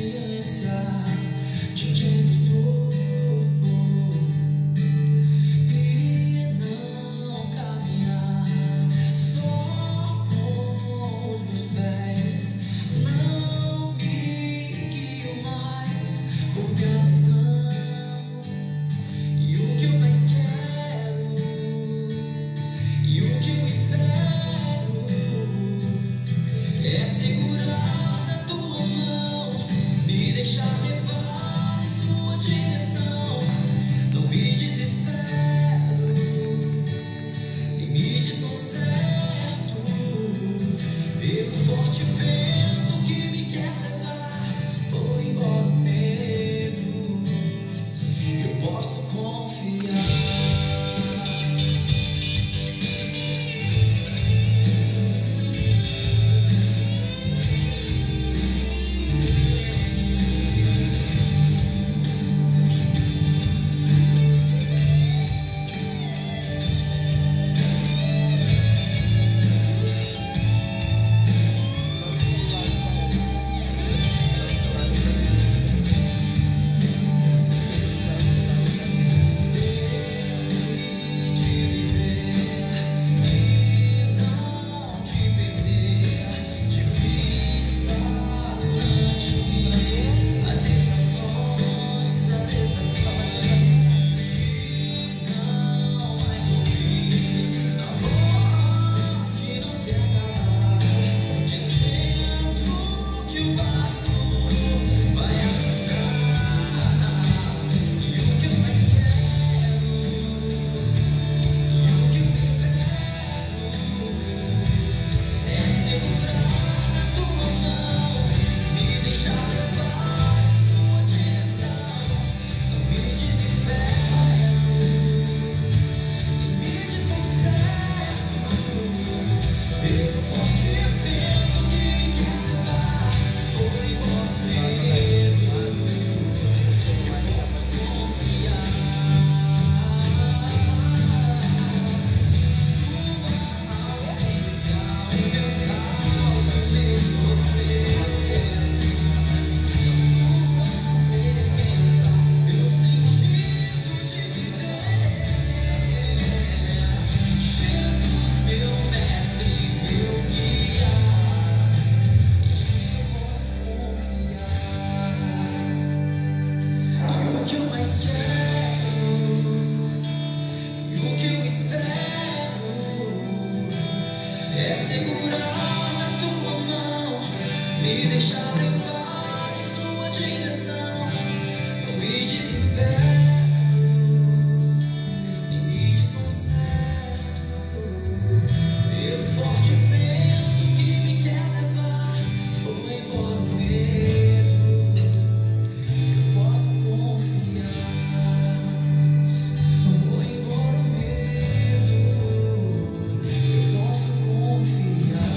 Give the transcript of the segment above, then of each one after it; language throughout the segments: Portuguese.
consciência de quem eu sou e não caminhar só com os meus pés. Não me guio mais por minha visão, e o que eu mais quero e o que eu espero é segurar na tua mão, me deixar levar em sua direção. Não me desespero e me desconcerto pelo forte vento que me quer levar. Foi embora o medo, eu posso confiar. É segurar na tua mão, me deixar levar em sua direção. Não me desespero, nem me desconcerto pelo forte vento que me quer levar. Foi embora o medo, eu posso confiar. Foi embora o medo, eu posso confiar.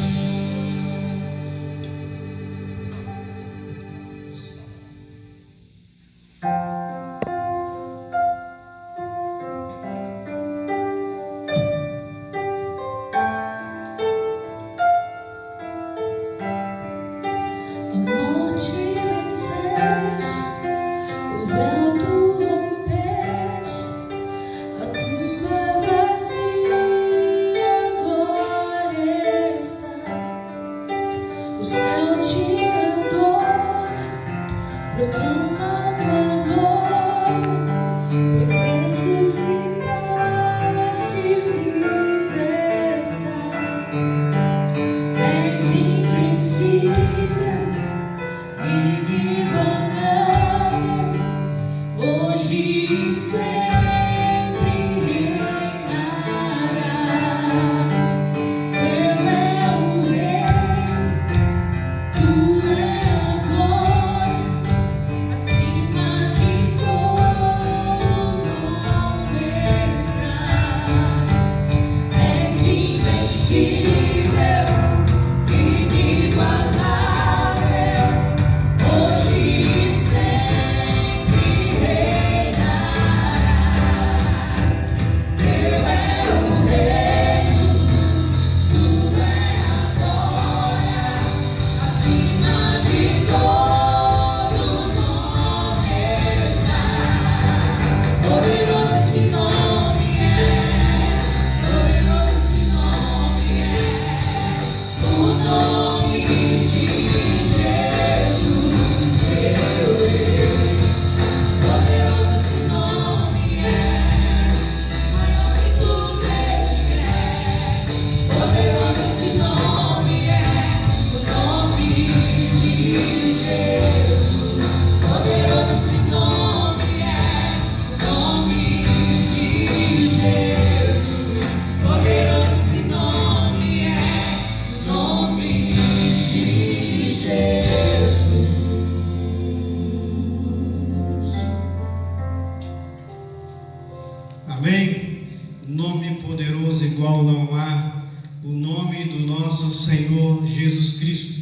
igual não há, o nome do nosso Senhor Jesus Cristo.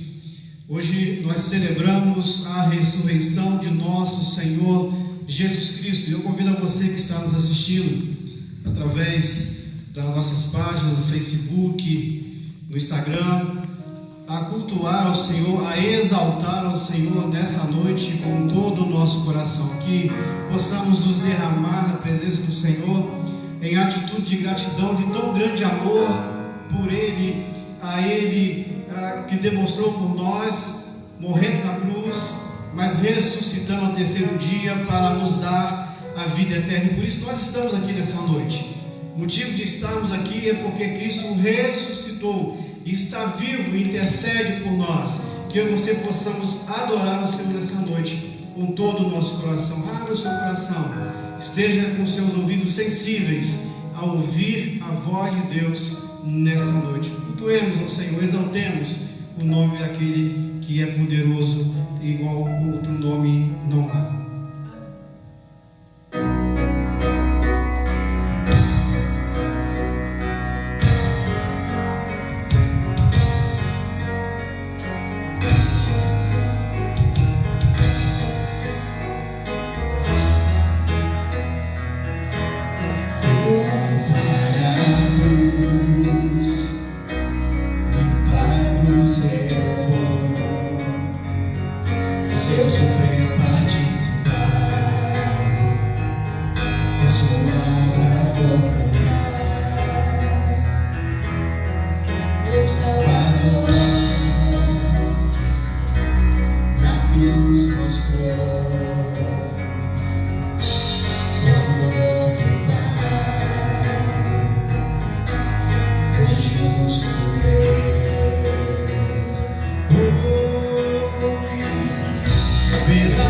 Hoje nós celebramos a ressurreição de nosso Senhor Jesus Cristo. Eu convido a você que está nos assistindo através das nossas páginas no Facebook, no Instagram, a cultuar ao Senhor, a exaltar ao Senhor nessa noite com todo o nosso coração, que possamos nos derramar na presença do Senhor em atitude de gratidão, de tão grande amor por Ele, a Ele que demonstrou por nós, morrendo na cruz, mas ressuscitando ao terceiro dia para nos dar a vida eterna. E por isso nós estamos aqui nessa noite. O motivo de estarmos aqui é porque Cristo ressuscitou, está vivo e intercede por nós. Que eu e você possamos adorar o Senhor nessa noite com todo o nosso coração. Abra o seu coração, esteja com seus ouvidos sensíveis a ouvir a voz de Deus nessa noite. Cultuemos ao Senhor, exaltemos o nome daquele que é poderoso, igual outro nome não há. Yeah.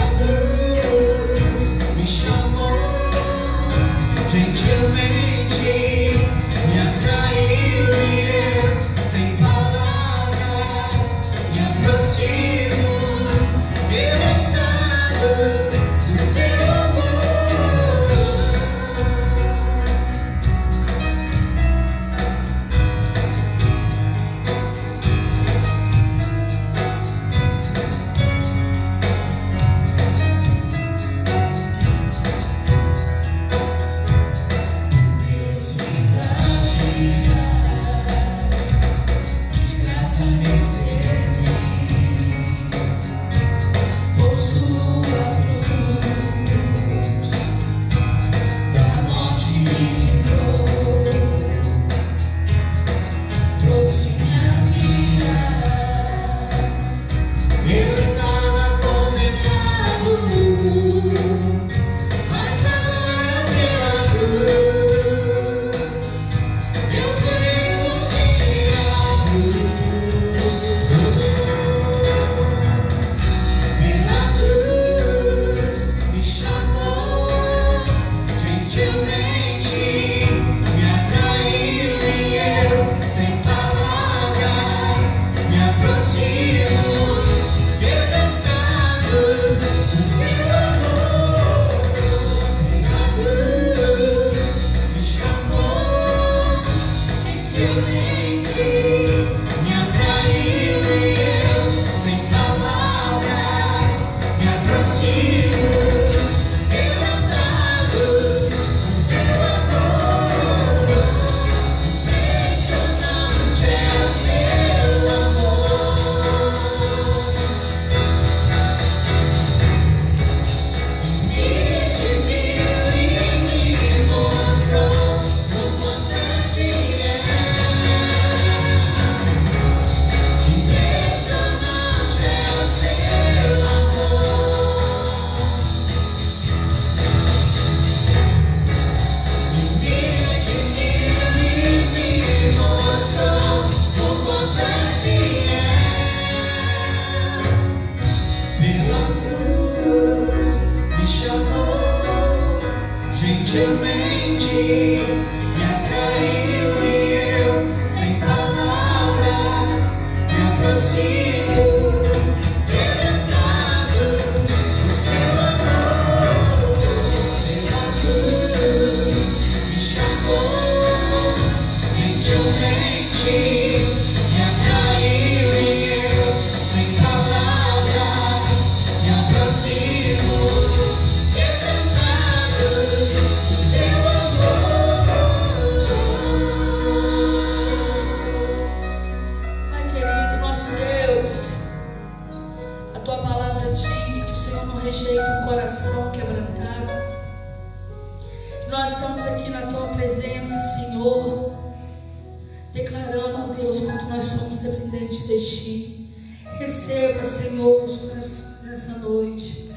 que nós somos dependentes de Ti. Receba, Senhor, os corações nessa noite,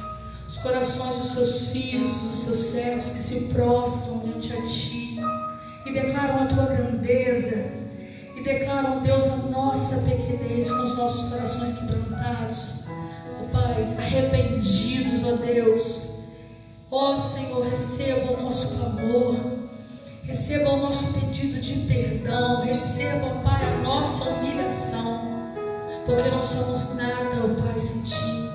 os corações dos Seus filhos, dos Seus servos que se prostram diante a Ti e declaram a Tua grandeza e declaram, Deus, a nossa pequenez com os nossos corações quebrantados, ó Pai, arrependidos, ó Deus. Ó Senhor, receba o nosso clamor, receba o nosso pedido de perdão, receba, Pai, a nossa humilhação, porque não somos nada, ó Pai, sem Ti.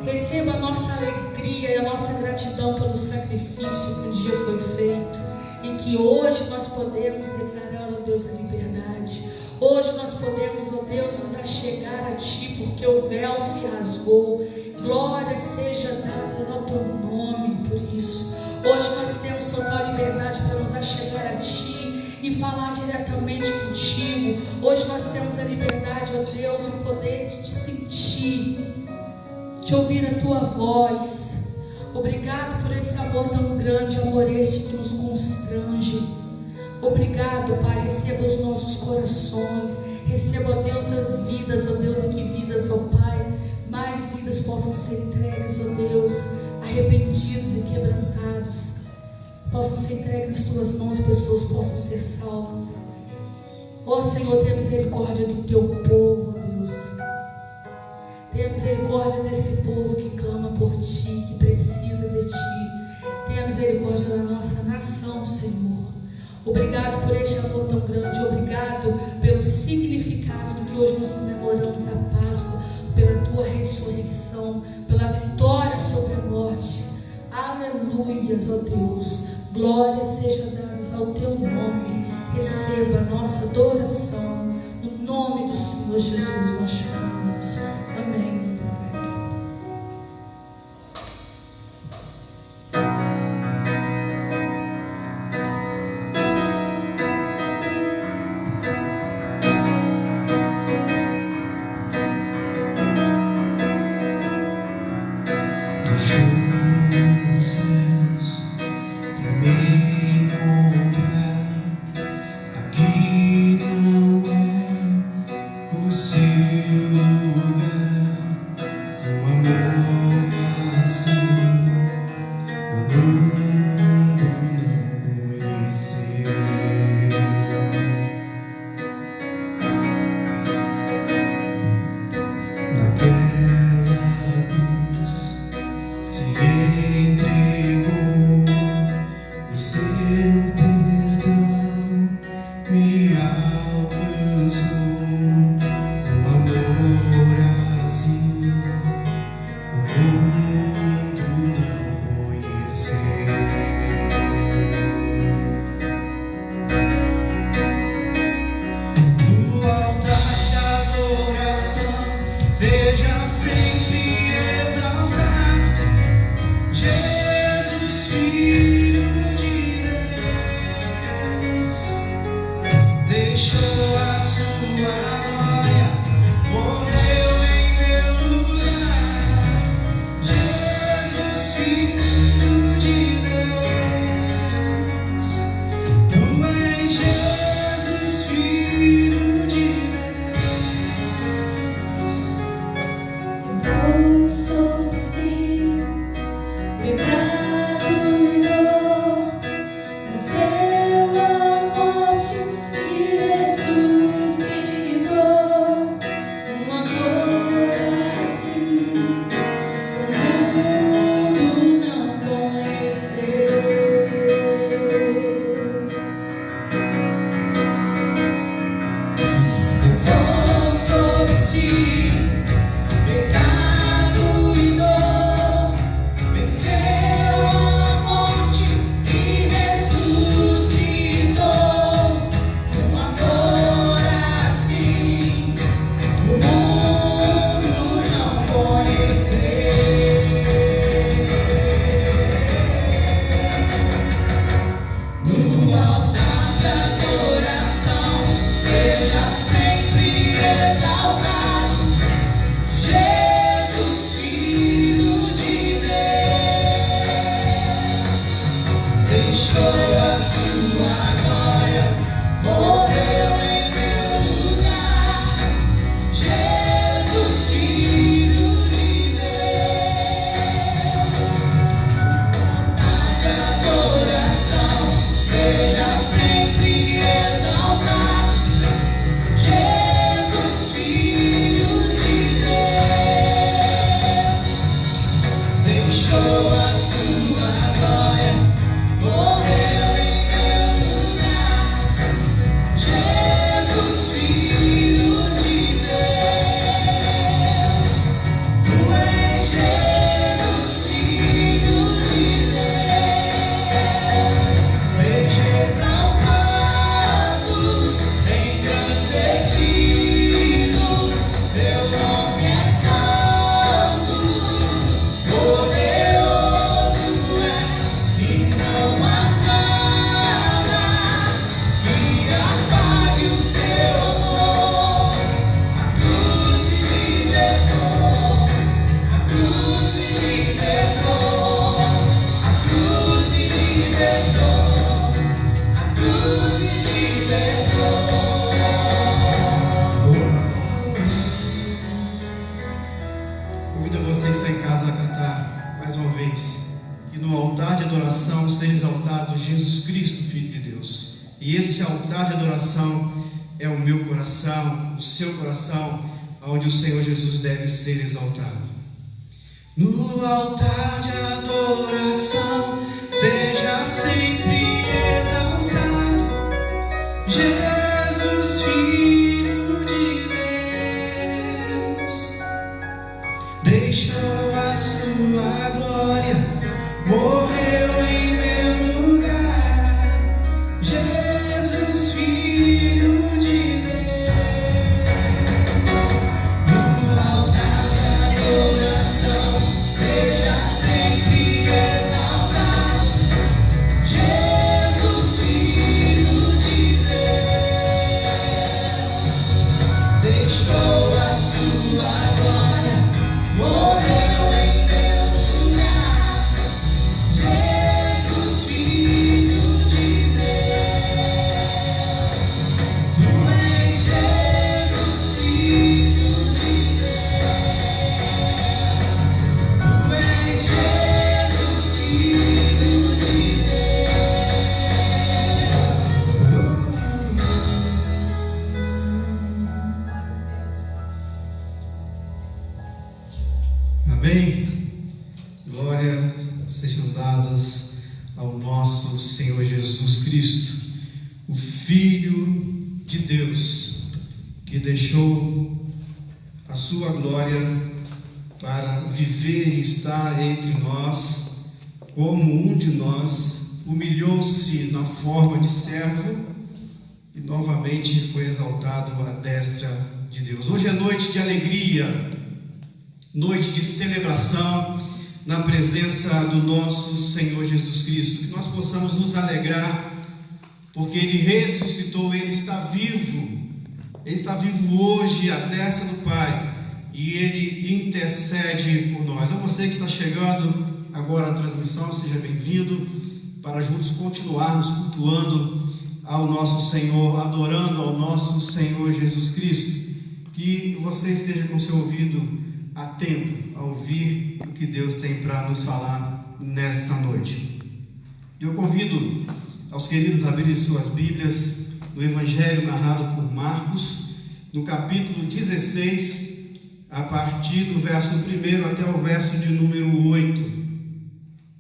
Receba a nossa alegria e a nossa gratidão pelo sacrifício que um dia foi feito e que hoje nós podemos declarar, ó Deus, a liberdade. Hoje nós podemos, ó Deus, nos achegar a Ti, porque o véu se rasgou. Glória seja dada ao Teu nome por isso. Hoje nós temos total liberdade para nos achegar a Ti e falar diretamente contigo. Hoje nós temos a liberdade, ó Deus, o poder de te sentir, de ouvir a Tua voz. Obrigado por esse amor tão grande, amor este que nos constrange. Obrigado, Pai, receba os nossos corações, receba, ó Deus, as vidas, ó Deus, e que vidas, ó Pai, mais vidas possam ser entregues, ó Deus, arrependidos e quebrantados, possam ser entregues nas Tuas mãos, pessoas possam ser salvas. Ó Senhor, tenha misericórdia do Teu povo, ó Deus. Tenha misericórdia desse povo que clama por Ti, que precisa de Ti. Tenha misericórdia da nossa nação, Senhor. Obrigado por este amor tão grande. Obrigado pelo significado do que hoje nós comemoramos a Páscoa, pela Tua ressurreição, pela vitória sobre a morte. Aleluias, ó Deus. Glórias sejam dadas ao Teu nome. Receba a nossa adoração. No nome do Senhor Jesus nós chamamos. Amém. Jesus. E esse altar de adoração é o meu coração, o seu coração, onde o Senhor Jesus deve ser exaltado. No altar de adoração, seja sempre exaltado, Jesus, Filho de Deus, deixou a sua glória, morreu em meu lugar, Jesus, Filho de Deus. No altar de adoração, seja sempre exaltado, Jesus, Filho de Deus, deixou a sua glória, morreu em meu lugar, Jesus, Filho de Deus. Tu és Jesus, Filho de Deus. Tu és Jesus, Filho de Deus. Amém. Glória sejam dadas ao nosso Senhor Jesus Cristo, o Filho de Deus, que deixou a sua glória para viver e estar entre nós, como um de nós, humilhou-se na forma de servo e novamente foi exaltado à destra de Deus. Hoje é noite de alegria, noite de celebração na presença do nosso Senhor Jesus Cristo, que nós possamos nos alegrar, porque Ele ressuscitou, Ele está vivo hoje à destra do Pai, e Ele intercede por nós. A você que está chegando agora na transmissão, seja bem-vindo, para juntos continuarmos cultuando ao nosso Senhor, adorando ao nosso Senhor Jesus Cristo. Que você esteja com seu ouvido atento a ouvir o que Deus tem para nos falar nesta noite. Eu convido aos queridos a abrirem suas Bíblias no Evangelho narrado por Marcos, no capítulo 16, a partir do verso 1 até o verso de número 8.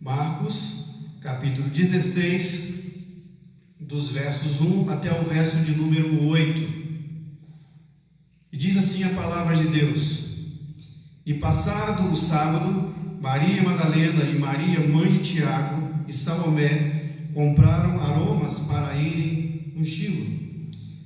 Marcos, capítulo 16, dos versos 1 até o verso de número 8. E diz assim a palavra de Deus: E passado o sábado, Maria Madalena e Maria, mãe de Tiago, e Salomé compraram aromas para irem ungí-lo.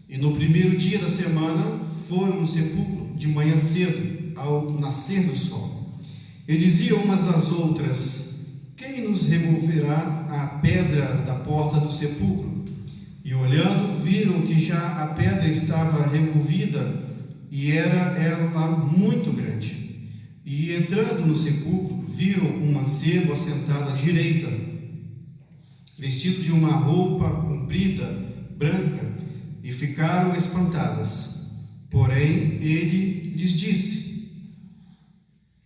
E no primeiro dia da semana foram no sepulcro de manhã cedo, ao nascer do sol. E diziam umas às outras: Quem nos removerá a pedra da porta do sepulcro? E olhando, viram que já a pedra estava removida, e era ela muito grande. E entrando no sepulcro, viram um mancebo assentado à direita, vestido de uma roupa comprida, branca, e ficaram espantadas. Porém, ele lhes disse: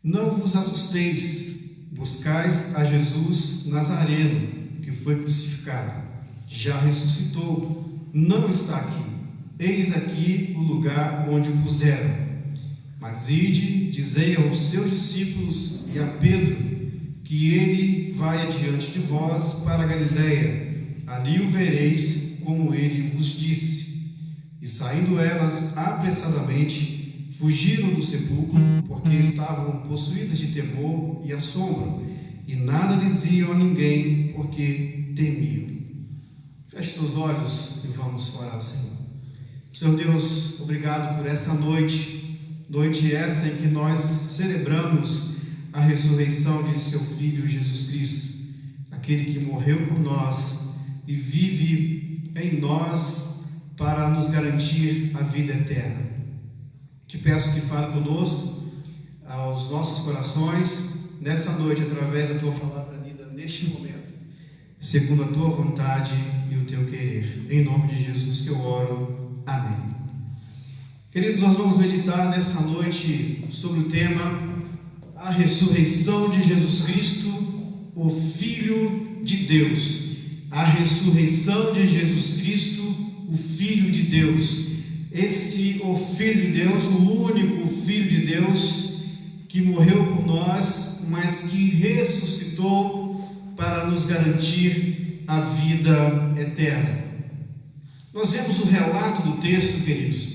Não vos assusteis, buscais a Jesus Nazareno, que foi crucificado. Já ressuscitou, não está aqui. Eis aqui o lugar onde o puseram. Mas ide, dizei aos seus discípulos e a Pedro, que ele vai adiante de vós para a Galiléia. Ali o vereis, como ele vos disse. E saindo elas apressadamente, fugiram do sepulcro, porque estavam possuídas de temor e assombro, e nada diziam a ninguém, porque temiam. Feche seus olhos e vamos orar ao Senhor. Senhor Deus, obrigado por essa noite essa em que nós celebramos a ressurreição de seu Filho Jesus Cristo, aquele que morreu por nós e vive em nós para nos garantir a vida eterna. Te peço que fale conosco, aos nossos corações, nessa noite, através da Tua palavra lida neste momento, segundo a Tua vontade e o Teu querer. Em nome de Jesus que eu oro. Amém. Queridos, nós vamos meditar nessa noite sobre o tema a ressurreição de Jesus Cristo, o Filho de Deus, a ressurreição de Jesus Cristo, o Filho de Deus. O Filho de Deus, o único Filho de Deus que morreu por nós, mas que ressuscitou para nos garantir a vida eterna. Nós vemos o relato do texto, queridos,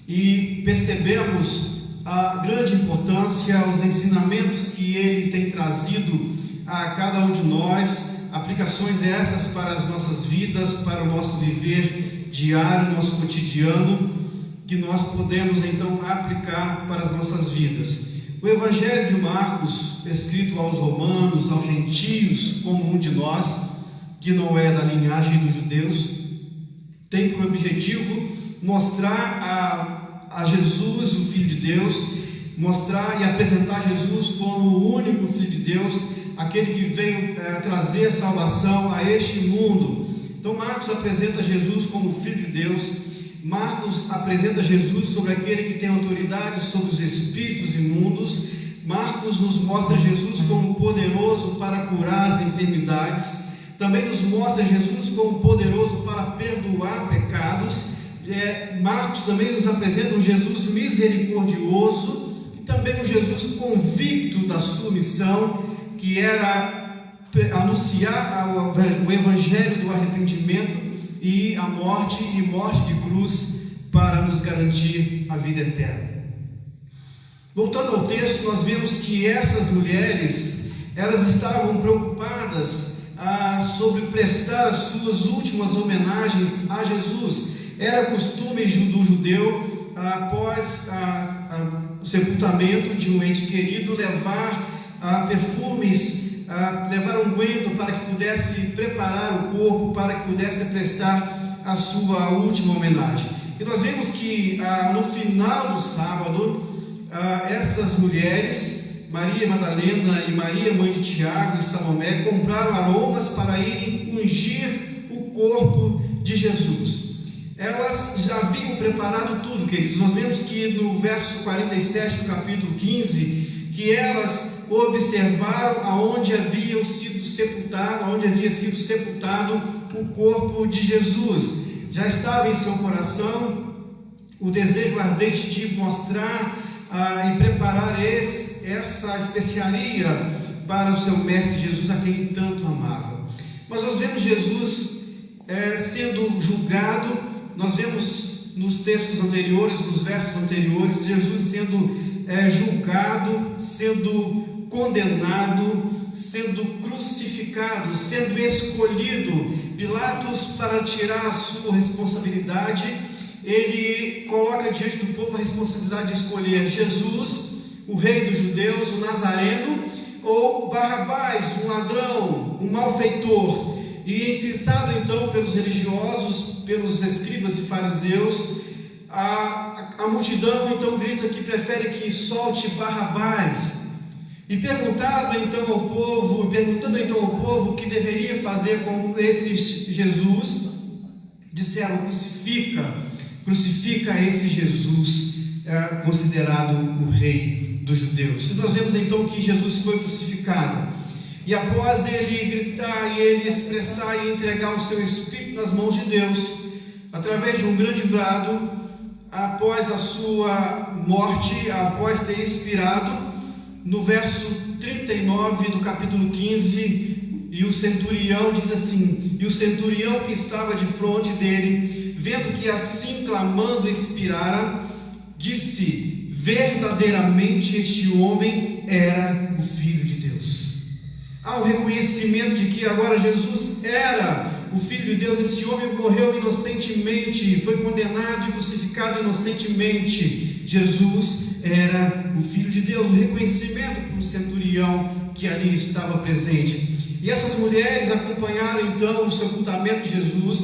e percebemos a grande importância, os ensinamentos que ele tem trazido a cada um de nós, aplicações essas para as nossas vidas, para o nosso viver diário, nosso cotidiano, que nós podemos então aplicar para as nossas vidas. O Evangelho de Marcos, escrito aos romanos, aos gentios, como um de nós, que não é da linhagem dos judeus, tem por objetivo mostrar a Jesus, o Filho de Deus, mostrar e apresentar Jesus como o único Filho de Deus, aquele que veio trazer salvação a este mundo. Então Marcos apresenta Jesus como Filho de Deus. Marcos apresenta Jesus sobre aquele que tem autoridade sobre os espíritos imundos. Marcos nos mostra Jesus como poderoso para curar as enfermidades. Também nos mostra Jesus como poderoso para perdoar pecados. Marcos também nos apresenta um Jesus misericordioso e também um Jesus convicto da sua missão, que era anunciar o Evangelho do arrependimento e a morte de cruz para nos garantir a vida eterna. Voltando ao texto, nós vemos que essas mulheres, elas estavam preocupadas sobre prestar as suas últimas homenagens a Jesus. Era costume do judeu, após o sepultamento de um ente querido, levar perfumes, levar unguento para que pudesse preparar o corpo, para que pudesse prestar a sua última homenagem. E nós vemos que no final do sábado, essas mulheres, Maria Madalena e Maria, mãe de Tiago e Salomé, compraram aromas para irem ungir o corpo de Jesus. Elas já haviam preparado tudo, queridos. Nós vemos que no verso 47 do capítulo 15, que elas observaram aonde havia sido sepultado o corpo de Jesus. Já estava em seu coração o desejo ardente de mostrar e preparar essa especiaria para o seu mestre Jesus, a quem tanto amava. Mas nós vemos Jesus sendo julgado. Nós vemos nos textos anteriores, nos versos anteriores, Jesus sendo julgado, sendo condenado, sendo crucificado, sendo escolhido. Pilatos, para tirar a sua responsabilidade, ele coloca diante do povo a responsabilidade de escolher Jesus, o rei dos judeus, o Nazareno, ou Barrabás, um ladrão, um malfeitor. E incitado então pelos religiosos, pelos escribas e fariseus, a multidão então grita que prefere que solte Barrabás. E perguntando então ao povo o que deveria fazer com esse Jesus, disseram: crucifica esse Jesus, considerado o rei dos judeus. E nós vemos então que Jesus foi crucificado, e após ele gritar e ele expressar e entregar o seu espírito nas mãos de Deus, através de um grande brado, após a sua morte, após ter expirado, no verso 39 do capítulo 15, e o centurião diz assim: e o centurião que estava de frente dele, vendo que assim clamando expirara, disse: verdadeiramente este homem era o Filho de Deus. Há o reconhecimento de que agora Jesus era o Filho de Deus. Este homem morreu inocentemente, foi condenado e crucificado inocentemente. Jesus era o Filho de Deus. O reconhecimento para o centurião que ali estava presente. E essas mulheres acompanharam então o sepultamento de Jesus,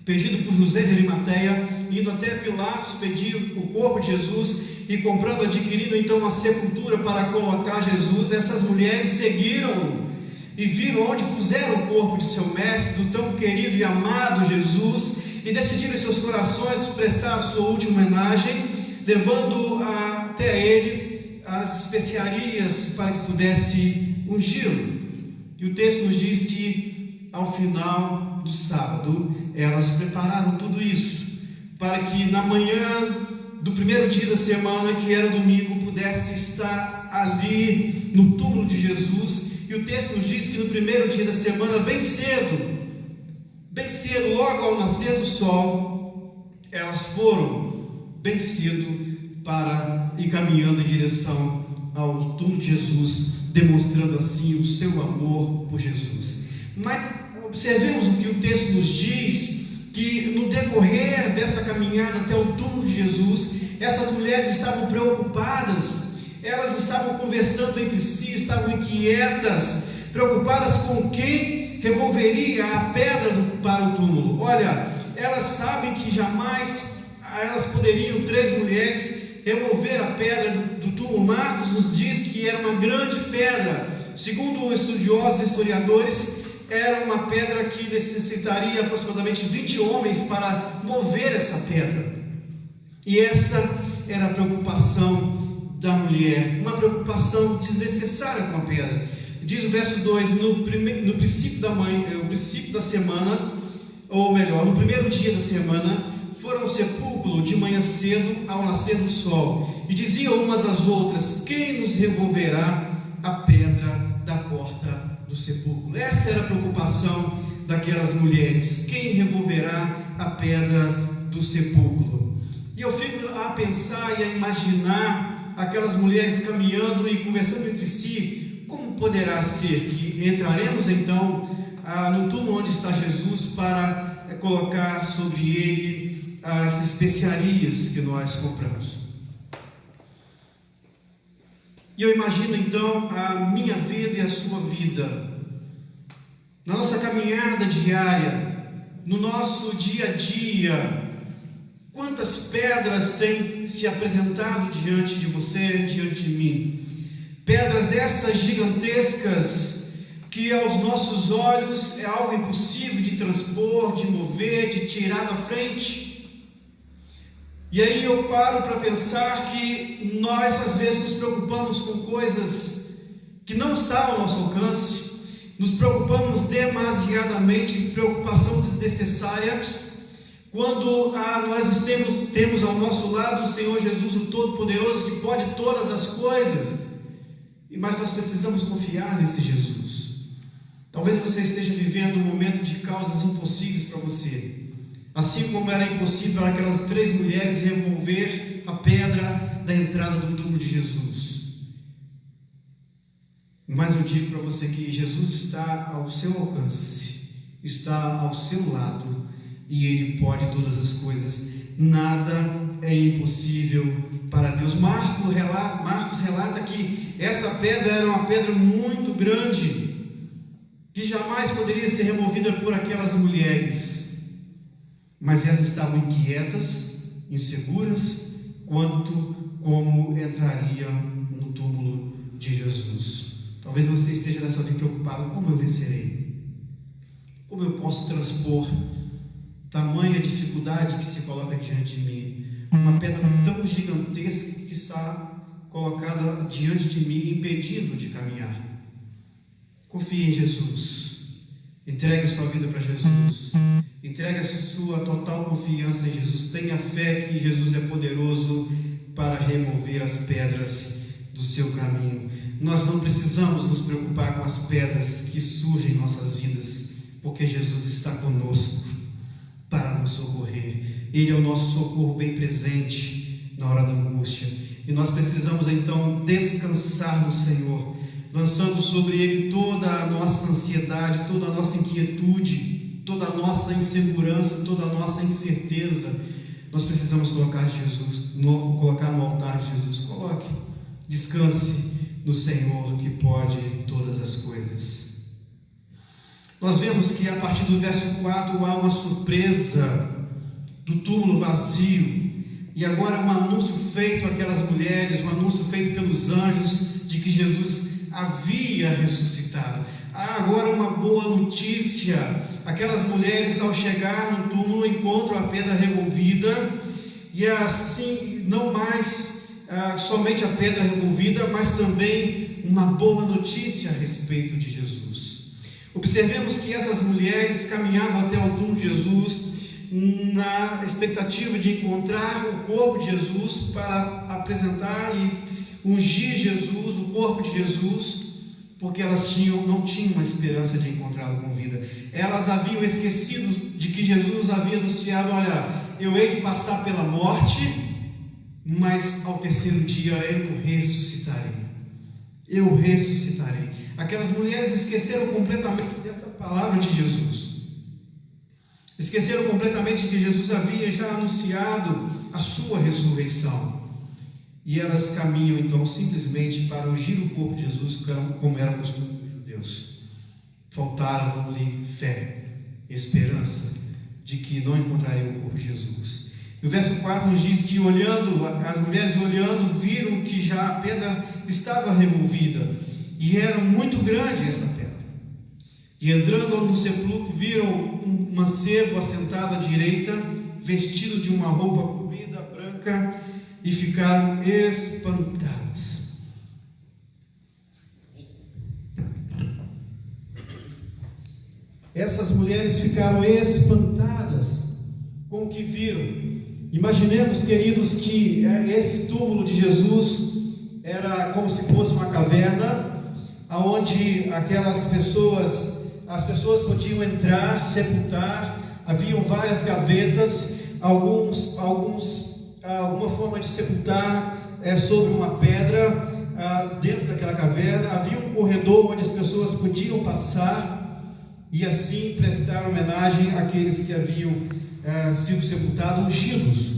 pedido por José de Arimateia, indo até Pilatos pedir o corpo de Jesus e adquirindo então uma sepultura para colocar Jesus. Essas mulheres seguiram e viram onde puseram o corpo de seu mestre, do tão querido e amado Jesus, e decidiram em seus corações prestar a sua última homenagem, levando até ele as especiarias para que pudesse ungí-lo. E o texto nos diz que ao final do sábado, elas prepararam tudo isso para que na manhã do primeiro dia da semana, que era domingo, pudesse estar ali no túmulo de Jesus. E o texto nos diz que no primeiro dia da semana, bem cedo, logo ao nascer do sol, elas foram bem cedo para ir caminhando em direção ao túmulo de Jesus, demonstrando assim o seu amor por Jesus. Mas observemos o que o texto nos diz, que no decorrer dessa caminhada até o túmulo de Jesus, essas mulheres estavam preocupadas, elas estavam conversando entre si, estavam inquietas, preocupadas com quem removeria a pedra para o túmulo. Olha, elas sabem que jamais elas poderiam, 3 mulheres, remover a pedra do túmulo. Marcos nos diz que era uma grande pedra. Segundo estudiosos e historiadores, era uma pedra que necessitaria aproximadamente 20 homens para mover essa pedra. E essa era a preocupação da mulher, uma preocupação desnecessária com a pedra. Diz o verso 2: no princípio da semana, ou melhor, no primeiro dia da semana, foram ao sepulcro de manhã cedo, ao nascer do sol, e diziam umas às outras: quem nos removerá a pedra da porta do sepulcro? Essa era a preocupação daquelas mulheres: quem removerá a pedra do sepulcro? E eu fico a pensar e a imaginar aquelas mulheres caminhando e conversando entre si. Como poderá ser que entraremos então no túmulo onde está Jesus para colocar sobre ele as especiarias que nós compramos? E eu imagino então a minha vida e a sua vida, na nossa caminhada diária, no nosso dia a dia. Quantas pedras têm se apresentado diante de você, diante de mim? Pedras essas gigantescas, que aos nossos olhos é algo impossível de transpor, de mover, de tirar da frente. E aí eu paro para pensar que nós às vezes nos preocupamos com coisas que não estão ao nosso alcance, nos preocupamos demasiadamente, preocupação desnecessária, quando nós temos ao nosso lado o Senhor Jesus, o Todo-Poderoso, que pode todas as coisas, mas nós precisamos confiar nesse Jesus. Talvez você esteja vivendo um momento de causas impossíveis para você, assim como era impossível para aquelas 3 mulheres remover a pedra da entrada do túmulo de Jesus. Mas eu digo para você que Jesus está ao seu alcance, está ao seu lado, e Ele pode todas as coisas. Nada é impossível para Deus. Marcos relata que essa pedra era uma pedra muito grande, que jamais poderia ser removida por aquelas mulheres, mas elas estavam inquietas, inseguras, quanto como entrariam no túmulo de Jesus. Talvez você esteja nessa vida preocupado: como eu vencerei? Como eu posso transpor tamanha dificuldade que se coloca diante de mim? Uma pedra tão gigantesca que está colocada diante de mim, impedindo de caminhar. Confie em Jesus. Entregue sua vida para Jesus. Entregue a sua total confiança em Jesus. Tenha fé que Jesus é poderoso para remover as pedras do seu caminho. Nós não precisamos nos preocupar com as pedras que surgem em nossas vidas, porque Jesus está conosco para nos socorrer. Ele é o nosso socorro bem presente na hora da angústia. E nós precisamos então descansar no Senhor, lançando sobre Ele toda a nossa ansiedade, toda a nossa inquietude, toda a nossa insegurança, toda a nossa incerteza. Nós precisamos colocar no altar de Jesus. Coloque, descanse no Senhor, que pode todas as coisas. Nós vemos que a partir do verso 4 há uma surpresa do túmulo vazio, e agora um anúncio feito àquelas mulheres, um anúncio feito pelos anjos de que Jesus havia ressuscitado. Há agora uma boa notícia. Aquelas mulheres, ao chegar no túmulo, encontram a pedra removida, e assim não mais somente a pedra removida, mas também uma boa notícia a respeito de Jesus. Observemos que essas mulheres caminhavam até o túmulo de Jesus na expectativa de encontrar o corpo de Jesus para apresentar e ungir Jesus, o corpo de Jesus, porque elas não tinham uma esperança de encontrá-lo com vida. Elas haviam esquecido de que Jesus havia anunciado: olha, eu hei de passar pela morte, mas ao terceiro dia eu ressuscitarei. Eu ressuscitarei. Aquelas mulheres esqueceram completamente dessa palavra de Jesus. Esqueceram completamente que Jesus havia já anunciado a sua ressurreição. E elas caminham então simplesmente para ungir o corpo de Jesus, como era o costume dos judeus. Faltava-lhe fé, esperança de que não encontrariam o corpo de Jesus. E o verso 4 nos diz que as mulheres olhando, viram que já a pedra estava removida, e era muito grande essa pedra. E entrando no sepulcro, viram um mancebo assentado à direita, vestido de uma roupa comprida, branca, e ficaram espantadas. Essas mulheres ficaram espantadas com o que viram. Imaginemos, queridos, que esse túmulo de Jesus era como se fosse uma caverna, onde as pessoas podiam entrar, sepultar. Haviam várias gavetas, alguma forma de sepultar sobre uma pedra dentro daquela caverna. Havia um corredor onde as pessoas podiam passar e assim prestar homenagem àqueles que haviam sido sepultados, ungidos.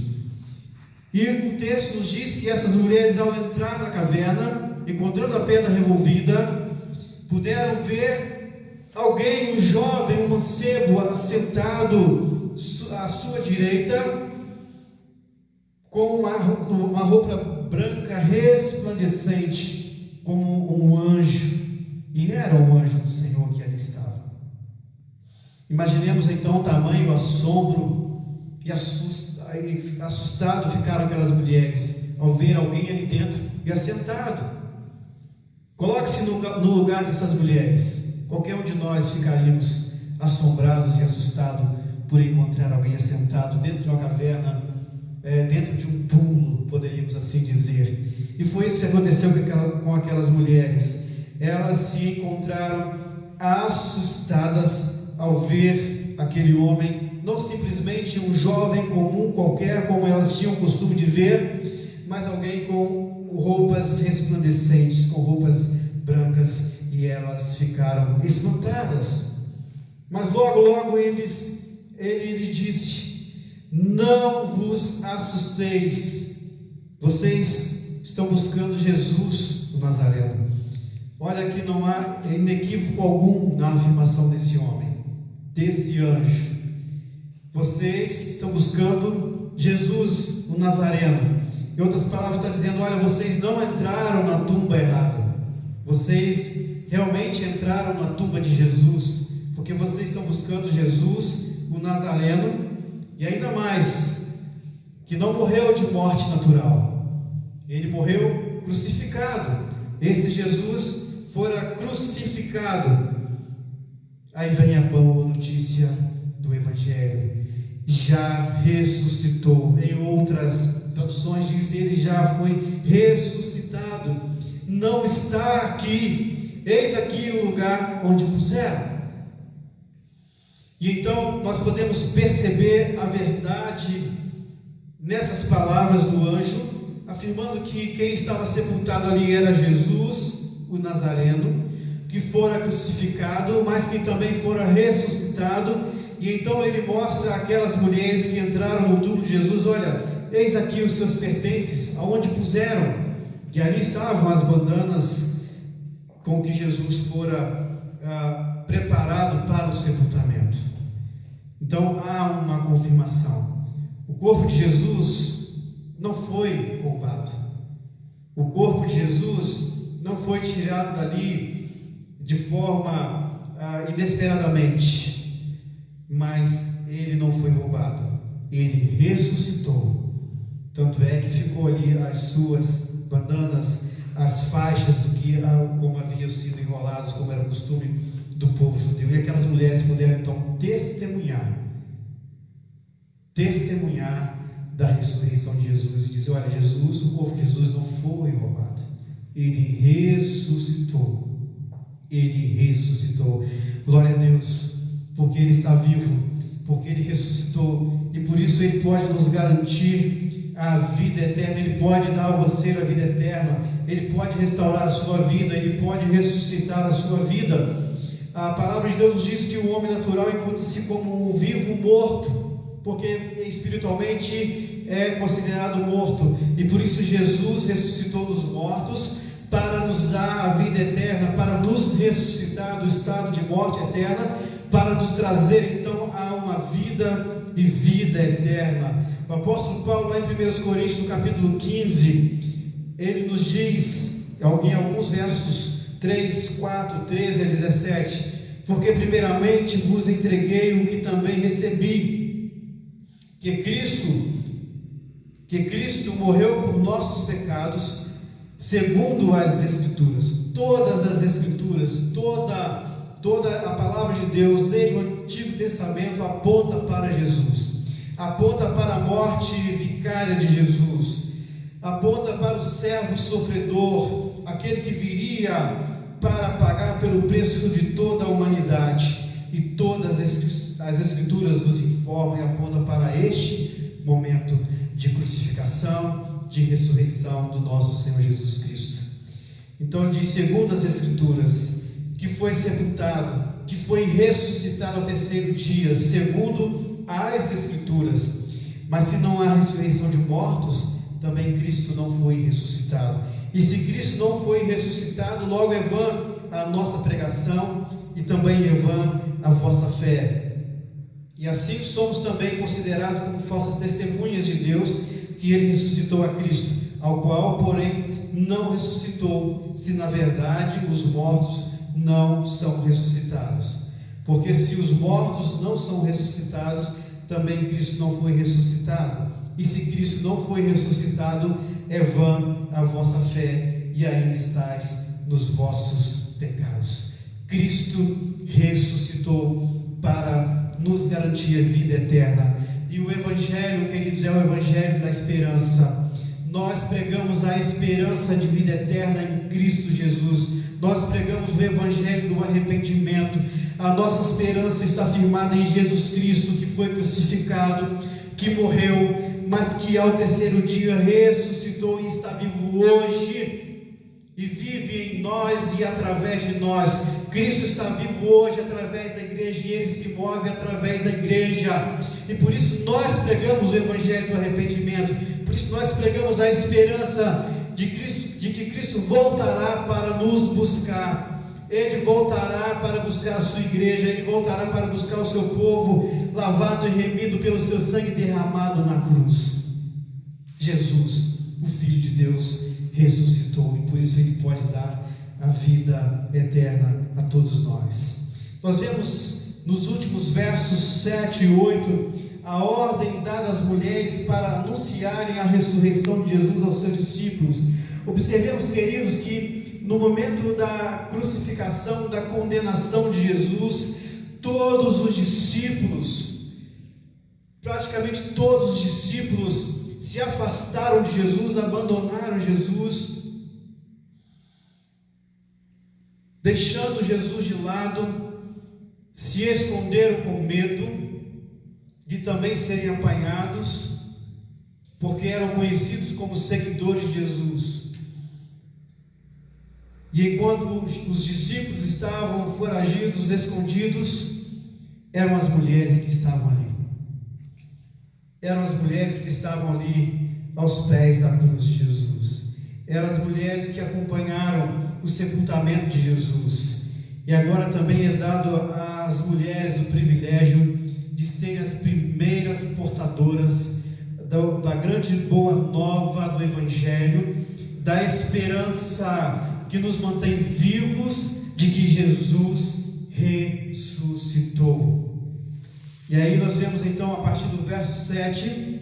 E o texto nos diz que essas mulheres, ao entrar na caverna, encontrando a pedra removida, puderam ver alguém, um jovem, um mancebo, assentado à sua direita, com uma roupa branca resplandecente, como um anjo. E era o anjo do Senhor que ali estava. Imaginemos então o tamanho, o assombro e assustado ficaram aquelas mulheres ao ver alguém ali dentro e assentado. Coloque-se no lugar dessas mulheres. Qualquer um de nós ficaríamos assombrados e assustados por encontrar alguém assentado dentro de uma caverna, dentro de um túmulo, poderíamos assim dizer. E foi isso que aconteceu com aquelas mulheres. Elas se encontraram assustadas ao ver aquele homem, não simplesmente um jovem comum qualquer, como elas tinham o costume de ver, mas alguém com roupas resplandecentes, com roupas brancas, e elas ficaram espantadas. Mas logo ele lhe disse: não vos assusteis, vocês estão buscando Jesus, o Nazareno. Olha que não há inequívoco algum na afirmação desse homem, desse anjo. Vocês estão buscando Jesus, o Nazareno. Em outras palavras, está dizendo: olha, vocês não entraram na tumba errada. Vocês realmente entraram na tumba de Jesus, porque vocês estão buscando Jesus, o Nazareno, e ainda mais, que não morreu de morte natural. Ele morreu crucificado. Esse Jesus fora crucificado. Aí vem a boa notícia do Evangelho: já ressuscitou. Em outras traduções diz: ele já foi ressuscitado, não está aqui, eis aqui o lugar onde puseram. E então nós podemos perceber a verdade nessas palavras do anjo, afirmando que quem estava sepultado ali era Jesus, o Nazareno, que fora crucificado, mas que também fora ressuscitado. E então ele mostra aquelas mulheres que entraram no túmulo de Jesus: olha, eis aqui os seus pertences, aonde puseram. E ali estavam as bandanas com que Jesus fora preparado para o sepultamento. Então há uma confirmação: o corpo de Jesus não foi roubado, o corpo de Jesus não foi tirado dali de forma inesperadamente, mas ele não foi roubado, ele ressuscitou. Tanto é que ficou ali as suas bandanas, as faixas do que como haviam sido enrolados, como era o costume do povo judeu. E aquelas mulheres puderam então testemunhar da ressurreição de Jesus e dizer: olha, Jesus, o corpo de Jesus não foi roubado, ele ressuscitou. Ele ressuscitou. Glória a Deus, porque ele está vivo, porque ele ressuscitou, e por isso ele pode nos garantir a vida eterna. Ele pode dar a você a vida eterna, ele pode restaurar a sua vida, ele pode ressuscitar a sua vida. A palavra de Deus diz que o homem natural encontra-se como um vivo morto, porque espiritualmente é considerado morto, e por isso Jesus ressuscitou dos mortos para nos dar a vida eterna, para nos ressuscitar do estado de morte eterna, para nos trazer então a uma vida e vida eterna. O apóstolo Paulo, lá em 1 Coríntios, no capítulo 15, ele nos diz, em alguns versos 3, 4, 13 a 17: porque primeiramente vos entreguei o que também recebi, que Cristo morreu por nossos pecados, segundo as Escrituras. Todas as Escrituras, toda a palavra de Deus, desde o Antigo Testamento, aponta para Jesus, aponta para a morte vicária de Jesus, aponta para o servo sofredor, aquele que viria para pagar pelo preço de toda a humanidade. E todas as Escrituras nos informam e apontam para este momento de crucificação, de ressurreição do nosso Senhor Jesus Cristo. Então ele diz, segundo as Escrituras, que foi sepultado, que foi ressuscitado ao terceiro dia, segundo as Escrituras. Mas se não há ressurreição de mortos, também Cristo não foi ressuscitado. E se Cristo não foi ressuscitado, logo é vã a nossa pregação e também é vã a vossa fé. E assim somos também considerados como falsas testemunhas de Deus, que ele ressuscitou a Cristo, ao qual, porém, não ressuscitou, se na verdade os mortos não são ressuscitados. Porque se os mortos não são ressuscitados, também Cristo não foi ressuscitado. E se Cristo não foi ressuscitado, é vã a vossa fé, e ainda estáis nos vossos pecados. Cristo ressuscitou para nos garantir a vida eterna. E o Evangelho, queridos, é o Evangelho da esperança. Nós pregamos a esperança de vida eterna em Cristo Jesus. Nós pregamos o Evangelho do arrependimento. A nossa esperança está firmada em Jesus Cristo, que foi crucificado, que morreu, mas que ao terceiro dia ressuscitou e está vivo hoje, e vive em nós e através de nós. Cristo está vivo hoje através da igreja, e ele se move através da igreja, e por isso nós pregamos o Evangelho do arrependimento. Por isso nós pregamos a esperança de Cristo, de que Cristo voltará para nos buscar. Ele voltará para buscar a sua igreja, ele voltará para buscar o seu povo, lavado e remido pelo seu sangue derramado na cruz. Jesus, o Filho de Deus, ressuscitou, e por isso ele pode dar a vida eterna a todos nós. Nós vemos nos últimos versos 7 e 8 a ordem dada às mulheres para anunciarem a ressurreição de Jesus aos seus discípulos. Observemos, queridos, que no momento da crucificação, da condenação de Jesus, todos os discípulos, praticamente todos os discípulos, se afastaram de Jesus, abandonaram Jesus, deixando Jesus de lado, se esconderam com medo de também serem apanhados, porque eram conhecidos como seguidores de Jesus. E enquanto os discípulos estavam foragidos, escondidos, eram as mulheres que estavam ali. Eram as mulheres que estavam ali aos pés da cruz de Jesus. Eram as mulheres que acompanharam o sepultamento de Jesus. E agora também é dado às mulheres o privilégio de serem as primeiras portadoras da grande boa nova do Evangelho, da esperança que nos mantém vivos de que Jesus ressuscitou. E aí nós vemos então a partir do verso 7,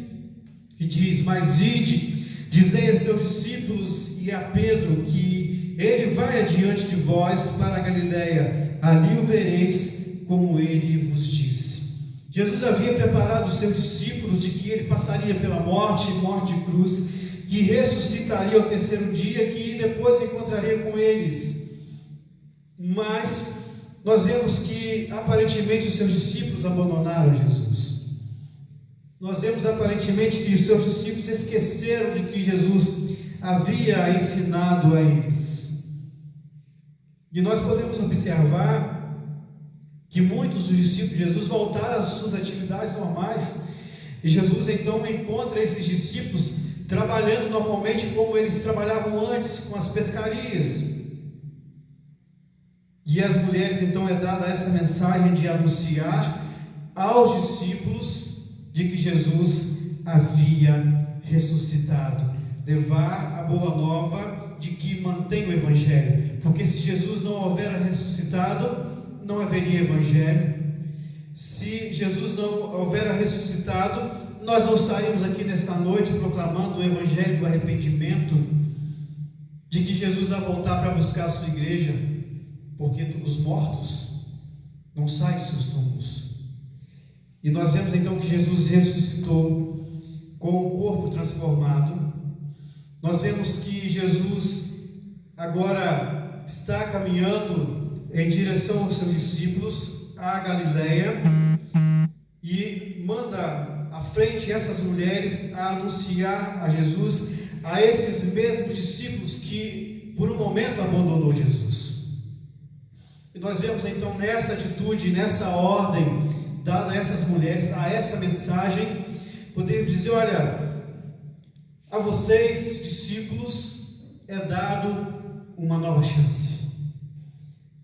que diz: mas ide, dizei a seus discípulos e a Pedro que ele vai adiante de vós para a Galileia, ali o vereis, como ele vos disse. Jesus havia preparado os seus discípulos de que ele passaria pela morte de cruz, que ressuscitaria ao terceiro dia, que depois encontraria com eles. Mas nós vemos que aparentemente os seus discípulos abandonaram Jesus. Nós vemos aparentemente que os seus discípulos esqueceram de que Jesus havia ensinado a eles. E nós podemos observar que muitos dos discípulos de Jesus voltaram às suas atividades normais, e Jesus então encontra esses discípulos trabalhando normalmente como eles trabalhavam antes, com as pescarias. E às mulheres então é dada essa mensagem de anunciar aos discípulos de que Jesus havia ressuscitado, levar a boa nova de que mantém o Evangelho, porque se Jesus não houvera ressuscitado, não haveria Evangelho. Se Jesus não houvera ressuscitado, nós não estaríamos aqui nesta noite proclamando o Evangelho do arrependimento, de que Jesus vai voltar para buscar a sua igreja, porque os mortos não saem de seus túmulos. E nós vemos então que Jesus ressuscitou com o corpo transformado. Nós vemos que Jesus agora está caminhando em direção aos seus discípulos, a Galileia, e manda à frente essas mulheres a anunciar a Jesus, a esses mesmos discípulos que por um momento abandonou Jesus. E nós vemos então nessa atitude, nessa ordem dada a essas mulheres, a essa mensagem, podemos dizer: olha, a vocês, discípulos, é dado uma nova chance.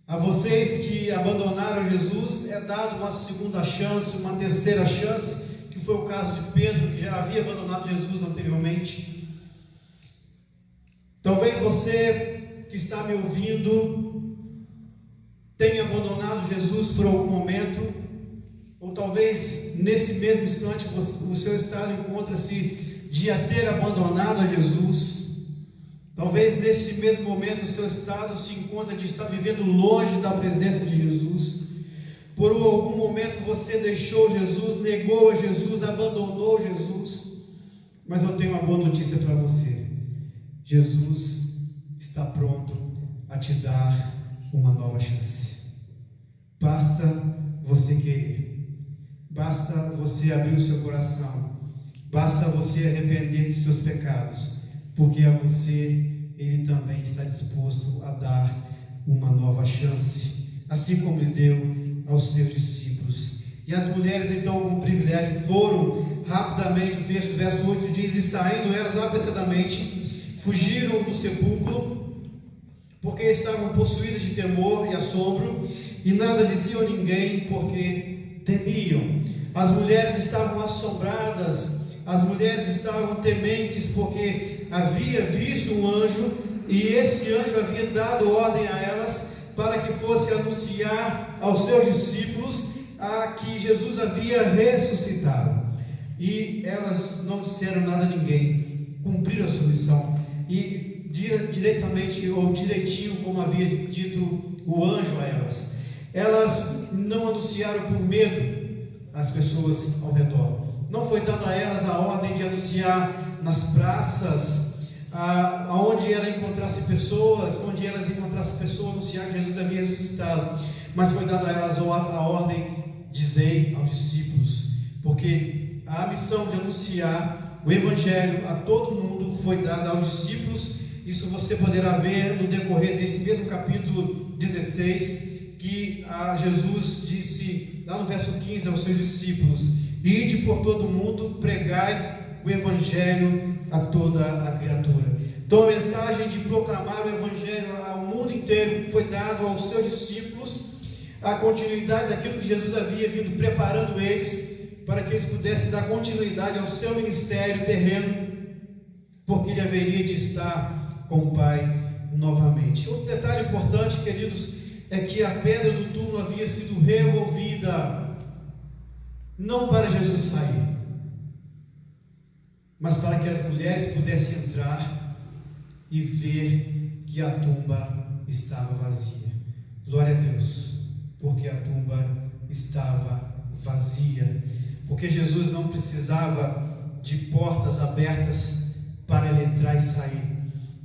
A vocês que abandonaram Jesus, é dado uma segunda chance, uma terceira chance, que foi o caso de Pedro, que já havia abandonado Jesus anteriormente. Talvez você que está me ouvindo tenha abandonado Jesus por algum momento, ou talvez nesse mesmo instante o seu estado encontra-se de ter abandonado a Jesus. Talvez nesse mesmo momento o seu estado se encontra de estar vivendo longe da presença de Jesus. Por algum momento você deixou Jesus, negou a Jesus, abandonou Jesus. Mas eu tenho uma boa notícia para você: Jesus está pronto a te dar uma nova chance. Basta você querer. Basta você abrir o seu coração, basta você arrepender de seus pecados, porque a você Ele também está disposto a dar uma nova chance, assim como Ele deu aos seus discípulos. E as mulheres então, com privilégio, foram rapidamente, o texto, verso 8 diz: e saindo elas apressadamente, fugiram do sepulcro, porque estavam possuídas de temor e assombro, e nada diziam a ninguém, porque temiam. As mulheres estavam assombradas, as mulheres estavam tementes, porque havia visto um anjo, e esse anjo havia dado ordem a elas para que fosse anunciar aos seus discípulos a que Jesus havia ressuscitado. E elas não disseram nada a ninguém, cumpriram a sua missão, e diretamente ou direitinho como havia dito o anjo a elas. Elas não anunciaram por medo as pessoas ao redor. Não foi dada a elas a ordem de anunciar nas praças, aonde ela encontrasse pessoas, onde elas encontrassem pessoas, anunciar que Jesus havia ressuscitado. Mas foi dada a elas a ordem: dizei aos discípulos, porque a missão de anunciar o Evangelho a todo mundo foi dada aos discípulos. Isso você poderá ver no decorrer desse mesmo capítulo 16, que Jesus disse lá no verso 15 aos seus discípulos: ide por todo o mundo, pregai o Evangelho a toda a criatura. Então a mensagem de proclamar o Evangelho ao mundo inteiro foi dada aos seus discípulos, a continuidade daquilo que Jesus havia vindo preparando eles, para que eles pudessem dar continuidade ao seu ministério terreno, porque ele haveria de estar com o Pai novamente. Outro detalhe importante, queridos, é que a pedra do túmulo havia sido removida, não para Jesus sair, mas para que as mulheres pudessem entrar e ver que a tumba estava vazia. Glória a Deus. porque a tumba estava vazia, porque Jesus não precisava de portas abertas para ele entrar e sair.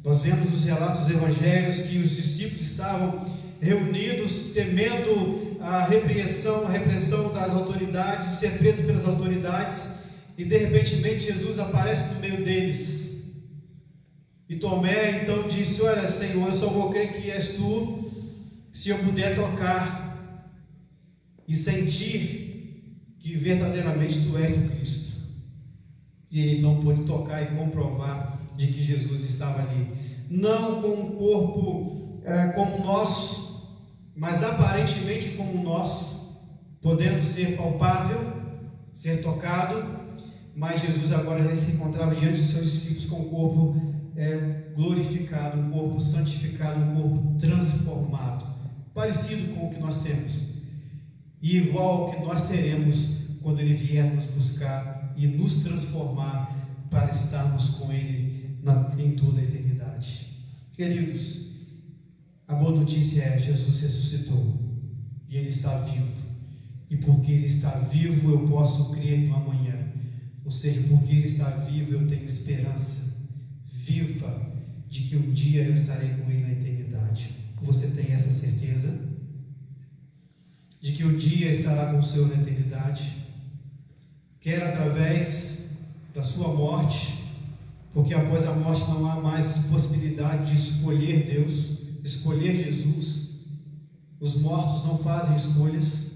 Nós vemos nos relatos dos evangelhos que os discípulos estavam reunidos, temendo a repreensão das autoridades, ser preso pelas autoridades, e de repente Jesus aparece no meio deles. E Tomé então disse: olha, Senhor, eu só vou crer que és tu se eu puder tocar e sentir que verdadeiramente tu és o Cristo. E ele então pôde tocar e comprovar de que Jesus estava ali, não com um corpo como o nosso, mas aparentemente como o nosso, podendo ser palpável, ser tocado, mas Jesus agora já se encontrava diante de seus discípulos com o corpo glorificado, um corpo santificado, um corpo transformado, parecido com o que nós temos, e igual ao que nós teremos quando Ele vier nos buscar e nos transformar para estarmos com Ele em toda a eternidade. Queridos, a boa notícia é: Jesus ressuscitou e Ele está vivo, e porque Ele está vivo eu posso crer no amanhã, ou seja, porque Ele está vivo eu tenho esperança viva de que um dia eu estarei com Ele na eternidade. Você tem essa certeza de que um dia estará com o Senhor na eternidade, quer através da sua morte, porque após a morte não há mais possibilidade de escolher Deus, escolher Jesus. Os mortos não fazem escolhas.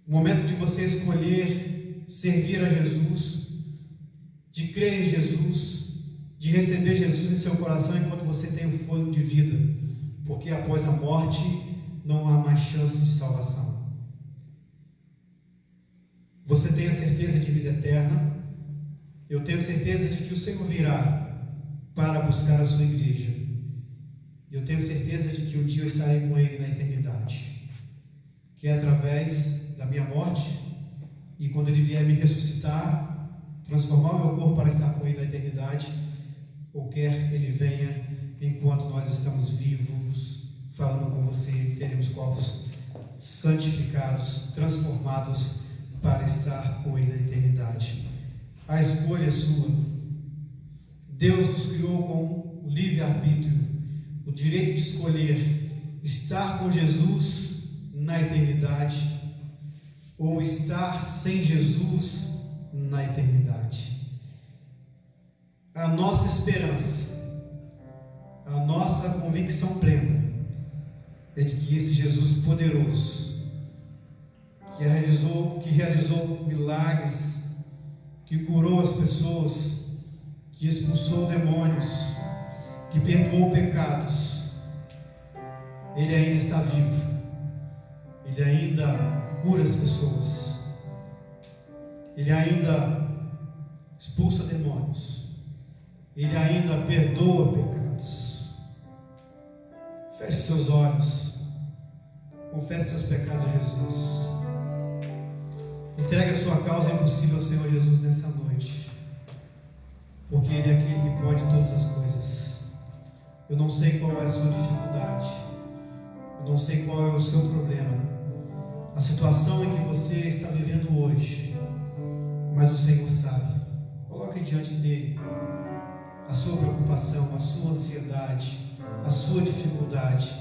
O momento de você escolher servir a Jesus, de crer em Jesus, de receber Jesus em seu coração enquanto você tem o fôlego de vida, porque após a morte não há mais chance de salvação. Você tem a certeza de vida eterna. Eu tenho certeza de que o Senhor virá para buscar a sua igreja. Eu tenho certeza de que um dia eu estarei com Ele na eternidade, que é através da minha morte, e quando Ele vier me ressuscitar, transformar o meu corpo para estar com Ele na eternidade, ou quer Ele venha enquanto nós estamos vivos, falando com você, teremos corpos santificados, transformados para estar com Ele na eternidade. A escolha é sua. Deus nos criou com o livre-arbítrio, o direito de escolher estar com Jesus na eternidade ou estar sem Jesus na eternidade. A nossa esperança, a nossa convicção plena é de que esse Jesus poderoso, que realizou milagres, que curou as pessoas, que expulsou demônios, que perdoou pecados, Ele ainda está vivo, Ele ainda cura as pessoas, Ele ainda expulsa demônios, Ele ainda perdoa pecados. Feche seus olhos, confesse seus pecados a Jesus, entregue a sua causa impossível ao Senhor Jesus nessa noite, porque Ele é aquele que pode todas as coisas. Eu não sei qual é a sua dificuldade, eu não sei qual é o seu problema, a situação em que você está vivendo hoje, mas o Senhor sabe. Coloque diante dEle a sua preocupação, a sua ansiedade, a sua dificuldade,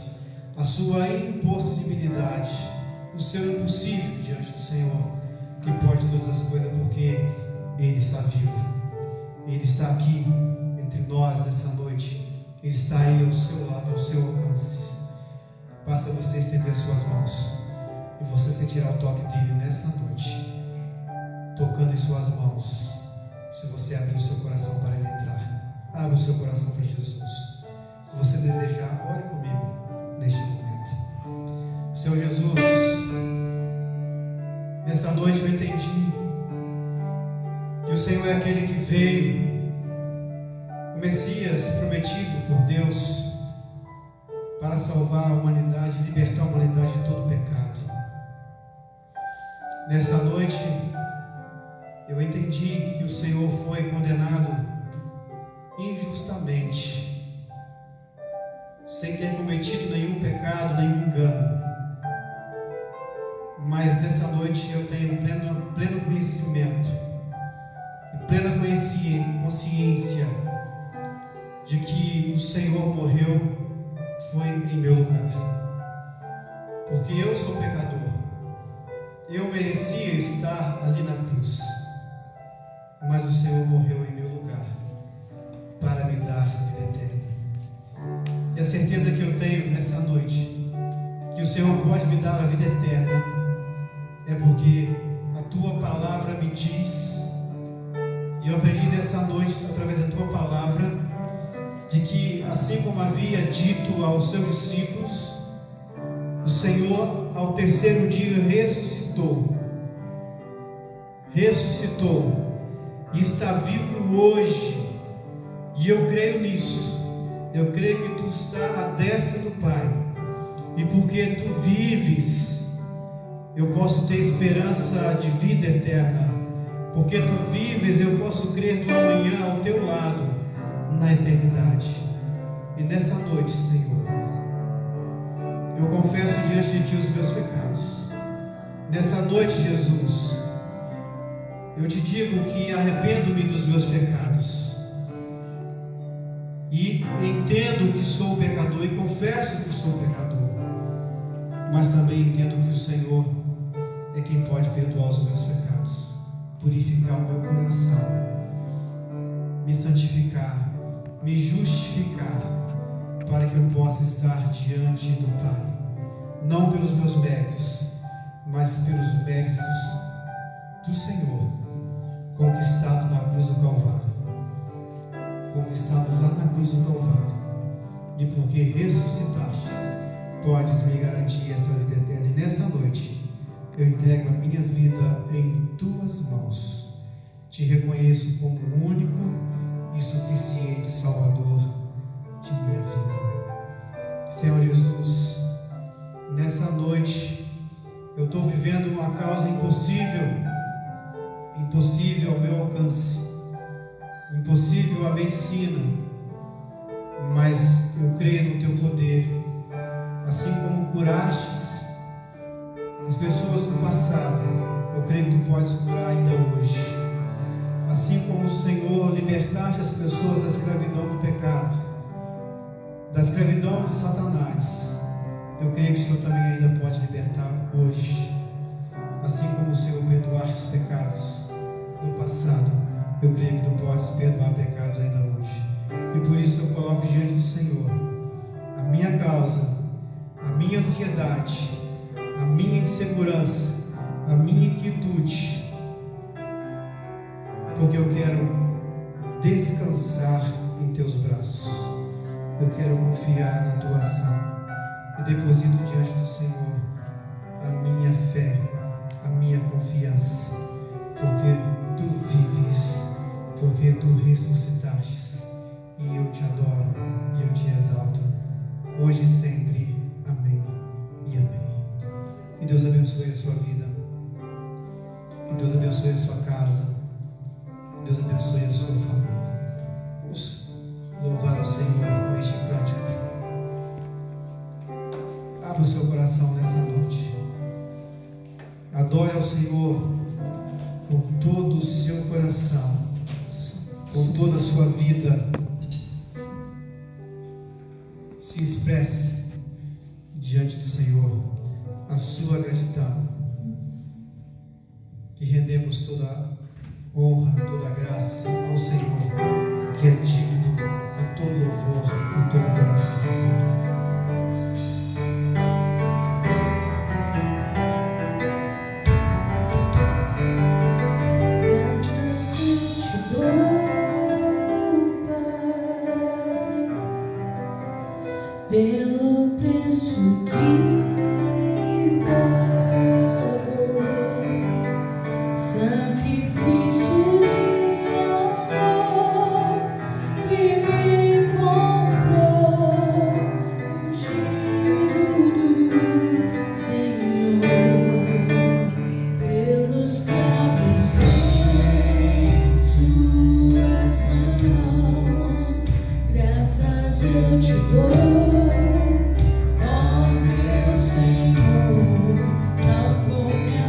a sua impossibilidade, o seu impossível diante do Senhor, que pode todas as coisas, porque Ele está vivo, Ele está aqui entre nós nessa noite, Ele está aí ao seu lado, ao seu alcance. Basta você estender as suas mãos e você sentirá o toque dEle nessa noite, tocando em suas mãos, se você abrir o seu coração para Ele entrar. Abra o seu coração para Jesus. Se você desejar, ore comigo neste momento. Senhor Jesus, nessa noite eu entendi que o Senhor é aquele que veio, o Messias prometido por Deus, para salvar a humanidade, libertar a humanidade de todo pecado. Nessa noite eu entendi que o Senhor foi condenado injustamente, sem ter cometido nenhum pecado, nenhum engano, mas nessa noite eu tenho pleno conhecimento e plena consciência de que o Senhor morreu foi em meu lugar, porque eu sou pecador. Eu merecia estar ali na cruz, mas o Senhor morreu em meu lugar para me dar vida eterna. E a certeza que eu tenho nessa noite que o Senhor pode me dar a vida eterna é porque a tua palavra me diz, e eu aprendi nessa noite através da tua palavra, de que assim como havia dito aos seus discípulos, o Senhor ao terceiro dia ressuscitou e está vivo hoje, e eu creio nisso. Eu creio que tu estás à destra do Pai, e porque tu vives, eu posso ter esperança de vida eterna. Porque tu vives, eu posso crer no amanhã ao teu lado, na eternidade. E nessa noite, Senhor, eu confesso diante de ti os meus pecados. Nessa noite, Jesus, eu te digo que arrependo-me dos meus pecados, e entendo que sou pecador, e confesso que sou pecador, mas também entendo que o Senhor é quem pode perdoar os meus pecados, purificar o meu coração, me santificar, me justificar, para que eu possa estar diante do Pai, não pelos meus méritos, mas pelos méritos do Senhor, conquistado na cruz do Calvário, conquistado lá na cruz do Calvário, e porque ressuscitastes, podes me garantir essa vida eterna. E nessa noite eu entrego a minha vida em tuas mãos, te reconheço como o único e suficiente Salvador de minha vida. Senhor Jesus, nessa noite eu estou vivendo uma causa impossível ao meu alcance, impossível à medicina, mas eu creio no teu poder. Assim como curastes as pessoas no passado, eu creio que tu podes curar ainda hoje. Assim como o Senhor libertaste as pessoas da escravidão do pecado, da escravidão de Satanás, eu creio que o Senhor também ainda pode libertar hoje. Assim como o Senhor perdoaste os pecados no passado, eu creio que tu podes perdoar pecados ainda hoje. E por isso eu coloco diante do Senhor a minha causa, a minha ansiedade, a minha insegurança, a minha inquietude, porque eu quero descansar em teus braços, eu quero confiar na tua ação, e deposito diante do Senhor a minha fé, a minha confiança, porque tu vives, porque tu ressuscitaste, e eu te adoro e eu te exalto, hoje e sempre. Amém e amém. Que Deus abençoe a sua vida, que Deus abençoe a sua casa, que Deus abençoe a sua família. Vamos louvar o Senhor com este cântico. Abra o seu coração nessa noite, adore ao Senhor com todo o seu coração, com toda a sua vida. Se expresse diante do Senhor a sua gratidão, que rendemos toda a honra, toda a graça ao Senhor, que é digno de todo louvor e toda adoração. Pelo preço que pagou, sacrifício de amor que me comprou, ungido do Senhor, pelos cravos em suas mãos, graças eu te dou. Oh, meu Senhor, não vou me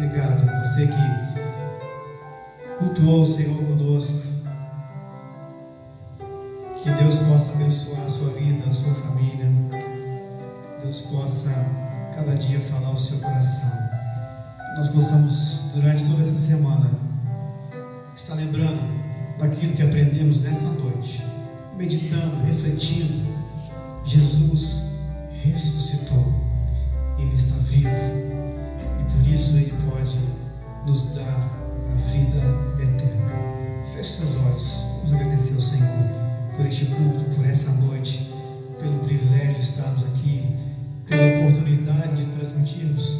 Obrigado a você que cultuou o Senhor conosco. Que Deus possa abençoar a sua vida, a sua família. Deus possa cada dia falar ao seu coração. Que nós possamos, durante toda essa semana, estar lembrando daquilo que aprendemos nessa noite, meditando, refletindo. Jesus ressuscitou, Ele está vivo e por isso Ele pode nos dar a vida eterna. Feche seus olhos, vamos agradecer ao Senhor por este culto, por essa noite, pelo privilégio de estarmos aqui, pela oportunidade de transmitirmos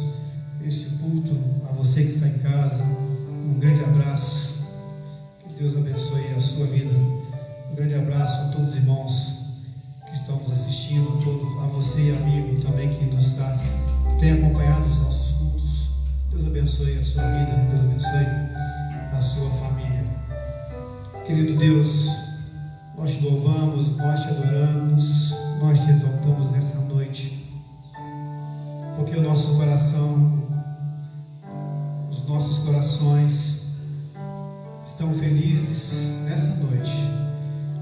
este culto a você que está em casa. Um grande abraço, que Deus abençoe a sua vida. Um grande abraço a todos os irmãos que estão nos assistindo, a você amigo também que tem acompanhado os nossos cultos. Deus abençoe a sua vida, Deus abençoe a sua família. Querido Deus, nós te louvamos, nós te adoramos, nós te exaltamos nessa noite, porque o nosso coração, os nossos corações estão felizes nessa noite,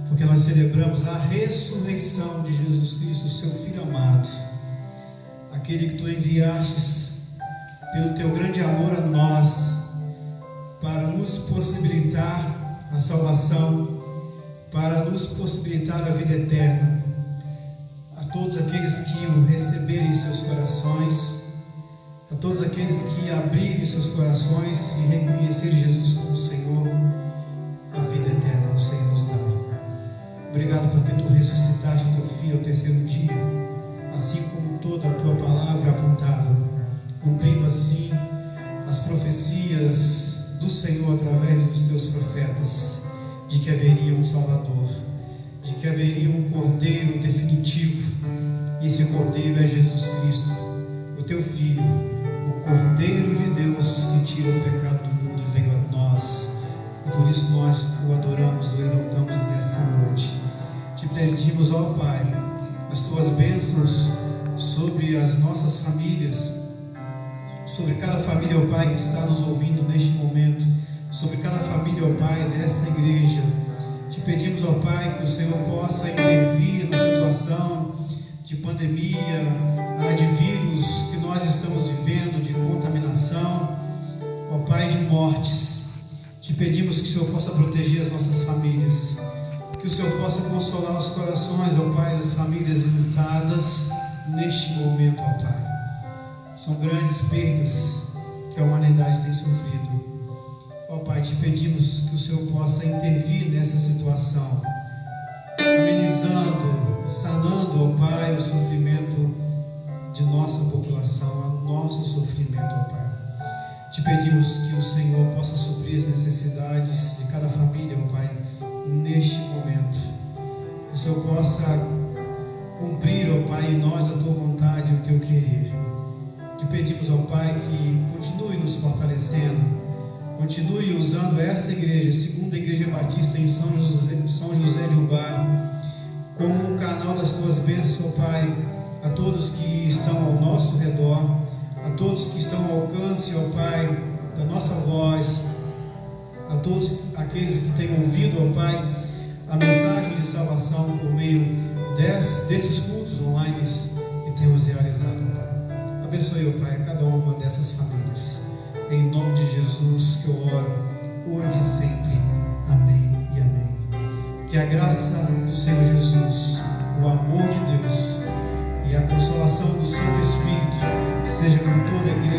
porque nós celebramos a ressurreição de Jesus Cristo, seu Filho amado, aquele que tu enviastes pelo teu grande amor a nós, para nos possibilitar a salvação, para nos possibilitar a vida eterna. A todos aqueles que o receberem em seus corações, a todos aqueles que abrirem seus corações e reconhecerem Jesus como Senhor, a vida eterna o Senhor nos dá. Obrigado porque tu ressuscitaste o teu Filho ao terceiro dia, assim como toda a tua palavra apontava, cumprindo assim as profecias do Senhor através dos teus profetas, de que haveria um Salvador, de que haveria um Cordeiro definitivo, e esse Cordeiro é Jesus Cristo, o teu Filho, o Cordeiro de Deus que tira o pecado do mundo e veio a nós, e por isso nós o adoramos, o exaltamos nessa noite. Te pedimos, ó Pai, as tuas bênçãos sobre as nossas famílias, sobre cada família, ó Pai, que está nos ouvindo neste momento, sobre cada família, ó Pai, desta igreja. Te pedimos, ó Pai, que o Senhor possa intervir na situação de pandemia, de vírus que nós estamos vivendo, de contaminação, ó Pai, de mortes. Te pedimos que o Senhor possa proteger as nossas famílias, que o Senhor possa consolar os corações, ó Pai, das famílias enlutadas neste momento, ó Pai. São grandes perdas que a humanidade tem sofrido. Ó Pai, te pedimos que o Senhor possa intervir nessa situação, amenizando, sanando, ó Pai, o sofrimento de nossa população, o nosso sofrimento, ó Pai. Te pedimos que o Senhor possa suprir as necessidades de cada família, ó Pai, neste momento. Que o Senhor possa cumprir, ó Pai, em nós a tua vontade e o teu querer. Te pedimos, ó Pai, que continue nos fortalecendo, continue usando essa igreja, segunda Igreja Batista em São José de Ubá, como um canal das tuas bênçãos, ó Pai, a todos que estão ao nosso redor, a todos que estão ao alcance, ó Pai, da nossa voz, a todos aqueles que têm ouvido, ó Pai, a mensagem de salvação por meio desses cultos online que temos realizado, ó Pai. Abençoe, ó Pai, a cada uma dessas famílias. Em nome de Jesus que eu oro, hoje e sempre. Amém e amém. Que a graça do Senhor Jesus, o amor de Deus e a consolação do Santo Espírito seja com toda a igreja